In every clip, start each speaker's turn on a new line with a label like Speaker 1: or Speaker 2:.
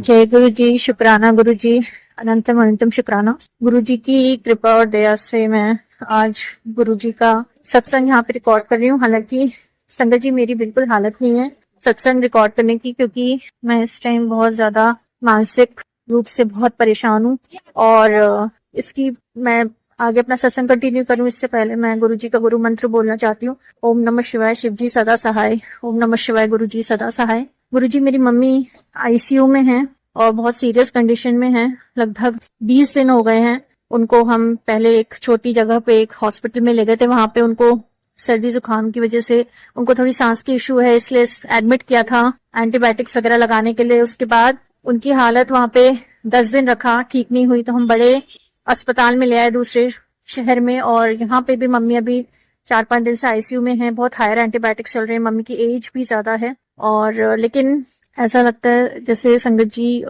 Speaker 1: जय गुरु जी। शुक्राना गुरु जी, अनंतम अनंतम शुक्राना। गुरु जी की कृपा और दया से मैं आज गुरु जी का सत्संग यहाँ पे रिकॉर्ड कर रही हूँ। हालांकि संगत जी मेरी बिल्कुल हालत नहीं है सत्संग रिकॉर्ड करने की, क्योंकि मैं इस टाइम बहुत ज्यादा मानसिक रूप से बहुत परेशान हूँ। और इसकी मैं आगे अपना सत्संग कंटिन्यू करूँ इससे पहले मैं गुरु जी का गुरु मंत्र बोलना चाहती हूँ। ओम नमः शिवाय, शिव जी सदा सहाय। ओम नमः शिवाय, गुरु जी सदा सहाय। गुरु जी, मेरी मम्मी आईसीयू में हैं और बहुत सीरियस कंडीशन में हैं। लगभग 20 दिन हो गए हैं। उनको हम पहले एक छोटी जगह पे एक हॉस्पिटल में ले गए थे, वहां पे उनको सर्दी जुकाम की वजह से उनको थोड़ी सांस की इशू है, इसलिए एडमिट किया था एंटीबायोटिक्स वगैरह लगाने के लिए। उसके बाद उनकी हालत वहां पे 10 दिन रखा, ठीक नहीं हुई तो हम बड़े अस्पताल में ले आए दूसरे शहर में। और यहाँ पे भी मम्मी अभी 4-5 दिन से आईसीयू में है। बहुत हायर एंटीबायोटिक्स चल रहे हैं, मम्मी की एज भी ज्यादा है। और लेकिन ऐसा लगता है जैसे संगत जी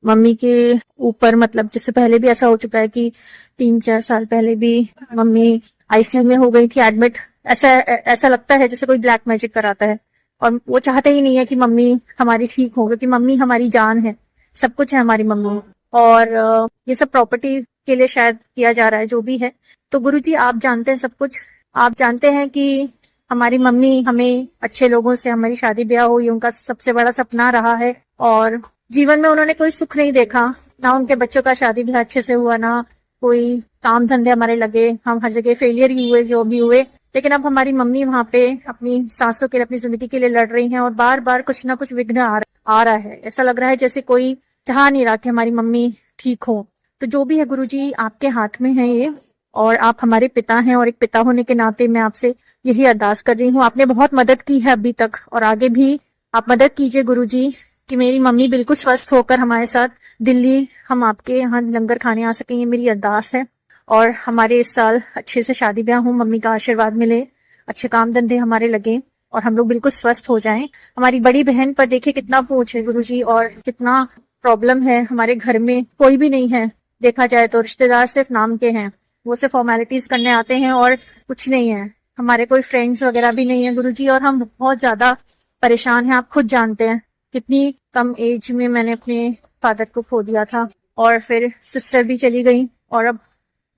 Speaker 1: मम्मी के ऊपर, मतलब जैसे पहले भी ऐसा हो चुका है कि 3-4 साल पहले भी मम्मी आईसीयू में हो गई थी एडमिट। ऐसा ऐसा लगता है जैसे कोई ब्लैक मैजिक कराता है, और वो चाहते ही नहीं है कि मम्मी हमारी ठीक हो, क्योंकि मम्मी हमारी जान है, सब कुछ है हमारी मम्मी। और ये सब प्रॉपर्टी के लिए शायद किया जा रहा है, जो भी है। तो गुरुजी आप जानते हैं सब कुछ। आप जानते हैं कि हमारी मम्मी हमें अच्छे लोगों से हमारी शादी ब्याह हुई, उनका सबसे बड़ा सपना रहा है। और जीवन में उन्होंने कोई सुख नहीं देखा, ना उनके बच्चों का शादी ब्याह अच्छे से हुआ, ना कोई काम धंधे हमारे लगे। हम हर जगह फेलियर ही हुए, जो भी हुए। लेकिन अब हमारी मम्मी वहां पे अपनी सांसों के लिए, अपनी जिंदगी के लिए लड़ रही हैं, और बार बार कुछ ना कुछ विघ्न आ रहा है। ऐसा लग रहा है जैसे कोई चाह नहीं रहा कि हमारी मम्मी ठीक हो। तो जो भी है गुरुजी, आपके हाथ में है ये, और आप हमारे पिता हैं, और एक पिता होने के नाते मैं आपसे यही अरदास कर रही हूँ। आपने बहुत मदद की है अभी तक, और आगे भी आप मदद कीजिए गुरुजी, कि मेरी मम्मी बिल्कुल स्वस्थ होकर हमारे साथ दिल्ली हम आपके यहाँ लंगर खाने आ सकें। ये मेरी अरदास है। और हमारे इस साल अच्छे से शादी ब्याह हो, मम्मी का आशीर्वाद मिले, अच्छे काम धंधे हमारे लगे, और हम लोग बिल्कुल स्वस्थ हो जाएं। हमारी बड़ी बहन पर देखिए कितना बोझ है गुरुजी, और कितना प्रॉब्लम है। हमारे घर में कोई भी नहीं है, देखा जाए तो रिश्तेदार सिर्फ नाम के हैं, वो सिर्फ फॉर्मेलिटीज करने आते हैं और कुछ नहीं है। हमारे कोई फ्रेंड्स वगैरह भी नहीं है गुरुजी, और हम बहुत ज्यादा परेशान हैं। आप खुद जानते हैं कितनी कम एज में मैंने अपने फादर को खो दिया था, और फिर सिस्टर भी चली गई, और अब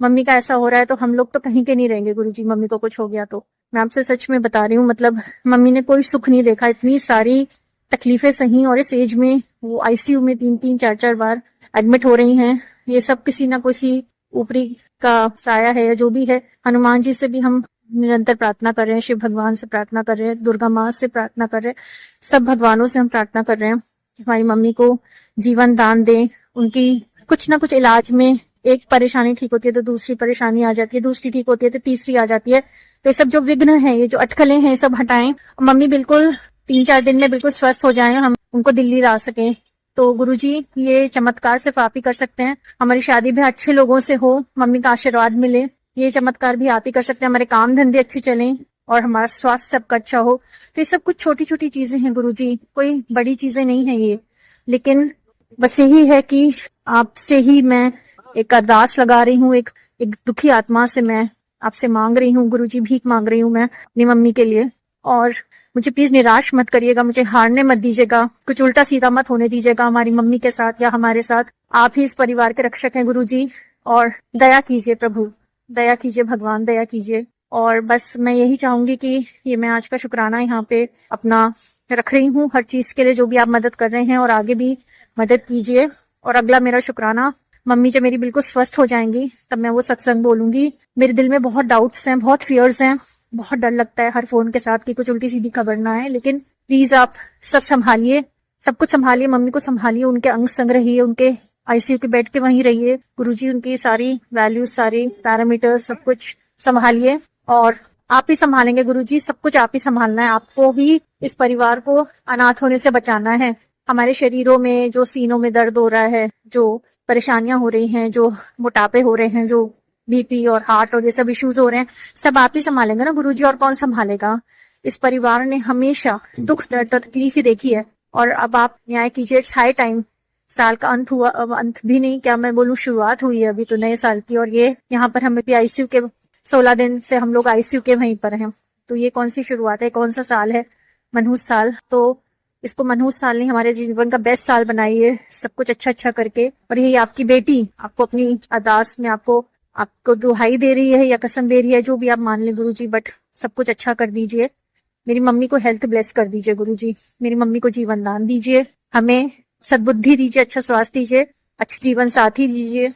Speaker 1: मम्मी का ऐसा हो रहा है। तो हम लोग तो कहीं के नहीं रहेंगे गुरुजी, मम्मी को कुछ हो गया तो। मैं आपसे सच में बता रही हूँ, मतलब मम्मी ने कोई सुख नहीं देखा, इतनी सारी तकलीफें सही, और इस एज में वो आईसीयू में 3-3 4-4 बार एडमिट हो रही हैं। ये सब किसी ना किसी ऊपरी का साया है, या जो भी है। हनुमान जी से भी हम निरंतर प्रार्थना कर रहे हैं, शिव भगवान से प्रार्थना कर रहे हैं, दुर्गा माँ से प्रार्थना कर रहे हैं, सब भगवानों से हम प्रार्थना कर रहे हैं कि हमारी मम्मी को जीवन दान दें। उनकी कुछ ना कुछ इलाज में एक परेशानी ठीक होती है तो दूसरी परेशानी आ जाती है, दूसरी ठीक होती है तो तीसरी आ जाती है। तो ये सब जो विघ्न है, ये जो अटकलें हैं, ये सब हटाएं, और मम्मी बिल्कुल 3-4 दिन में बिल्कुल स्वस्थ हो जाएं, हम उनको दिल्ली ला सकें। तो गुरुजी, ये चमत्कार सिर्फ आप ही कर सकते हैं। हमारी शादी भी अच्छे लोगों से हो, मम्मी का आशीर्वाद मिले, ये चमत्कार भी आप ही कर सकते हैं। हमारे काम धंधे अच्छे चलें, और हमारा स्वास्थ्य सबका अच्छा हो। तो ये सब कुछ छोटी छोटी चीजें हैं गुरुजी, कोई बड़ी चीजें नहीं है ये। लेकिन बस यही है कि आपसे ही मैं एक अरदास लगा रही हूँ, एक एक दुखी आत्मा से मैं आपसे मांग रही हूँ गुरुजी, भीख मांग रही हूँ मैं अपनी मम्मी के लिए। और मुझे प्लीज निराश मत करिएगा, मुझे हारने मत दीजिएगा, कुछ उल्टा सीधा मत होने दीजिएगा हमारी मम्मी के साथ या हमारे साथ। आप ही इस परिवार के रक्षक हैं गुरुजी, और दया कीजिए प्रभु, दया कीजिए भगवान, दया कीजिए। और बस मैं यही चाहूंगी कि ये मैं आज का शुक्राना यहाँ पे अपना रख रही हूँ, हर चीज के लिए जो भी आप मदद कर रहे हैं, और आगे भी मदद कीजिए। और अगला मेरा शुक्राना, मम्मी जब मेरी बिल्कुल स्वस्थ हो जाएंगी तब मैं वो सत्संग बोलूंगी। मेरे दिल में बहुत डाउट्स हैं, बहुत फियर्स हैं, बहुत डर लगता है हर फोन के साथ कि कुछ उल्टी सीधी खबर ना आए। लेकिन प्लीज आप सब संभालिए, सब कुछ संभालिए, मम्मी को संभालिए, उनके अंग संग रहिए, उनके आईसीयू के बेड के वहीं रहिए गुरुजी, उनकी सारी वैल्यूज, सारी पैरामीटर्स सब कुछ संभालिए। और आप ही संभालेंगे गुरुजी, सब कुछ आप ही संभालना है। आपको ही इस परिवार को अनाथ होने से बचाना है। हमारे शरीरों में जो सीनों में दर्द हो रहा है, जो परेशानियां हो रही हैं, जो मोटापे हो रहे हैं, जो बीपी और हार्ट और ये सब इश्यूज हो रहे हैं, सब आप ही संभालेंगे ना गुरुजी, और कौन संभालेगा। इस परिवार ने हमेशा दुख दर्द और तकलीफ ही देखी है, और अब आप न्याय कीजिए। It's high time. साल का अंत हुआ, अब अंत भी नहीं, क्या मैं बोलूं, शुरुआत हुई है अभी तो नए साल की। और ये यहाँ पर हमें भी आईसीयू के 16 दिन से हम लोग आईसीयू के वहीं पर हैं। तो ये कौन सी शुरुआत है, कौन सा साल है, मनहूस साल। तो इसको मनहूस साल ने हमारे जीवन का बेस्ट साल बनाइए, सब कुछ अच्छा अच्छा करके। और यही आपकी बेटी आपको अपनी अरदास में आपको दुहाई दे रही है या कसम दे रही है, जो भी आप मान लें गुरुजी, बट सब कुछ अच्छा कर दीजिए। मेरी मम्मी को हेल्थ ब्लेस कर दीजिए गुरुजी, मेरी मम्मी को जीवन दान दीजिए, हमें सद्बुद्धि दीजिए, अच्छा स्वास्थ्य दीजिए, अच्छे जीवन साथी दीजिए,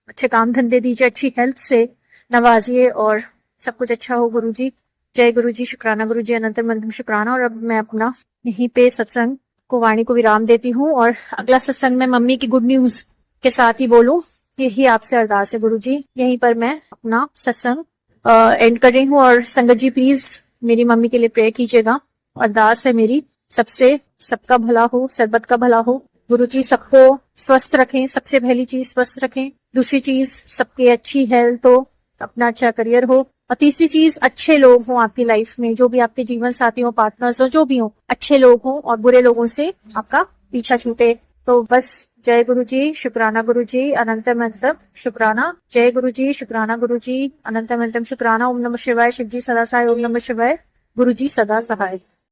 Speaker 1: अच्छे काम धंधे दीजिए, अच्छी हेल्थ से नवाजिए और सब कुछ अच्छा हो गुरुजी। जय गुरुजी, शुक्राना गुरुजी, अनंत मंतम शुक्राना। और अब मैं अपना यहीं पे सत्संग को वाणी को विराम देती हूँ और अगला सत्संग में मम्मी की गुड न्यूज के साथ ही बोलूं, यही आपसे अरदास है गुरुजी। यहीं पर मैं अपना सत्संग एंड कर रही हूँ। और संगत जी प्लीज मेरी मम्मी के लिए प्रेयर कीजिएगा। अरदास है मेरी, सबसे सबका भला हो, सरबत का भला हो। गुरुजी सबको स्वस्थ रखें, सबसे पहली चीज स्वस्थ रखें, दूसरी चीज सबकी अच्छी हेल्थ हो, अपना अच्छा करियर हो, और तीसरी चीज अच्छे लोग हों आपकी लाइफ में, जो भी आपके जीवन साथी हो, पार्टनर्स हो, जो भी हो, अच्छे लोग हों और बुरे लोगों से आपका पीछा छूटे। तो बस जय गुरुजी, शुक्राना गुरुजी, अनंत मंतम शुक्राना। जय गुरुजी, शुक्राना गुरुजी, अनंत मंतम शुक्राना। ओम नमः शिवाय, शिव जी सदा सहाय। ओम नमः शिवाय, गुरुजी सदा सहाय।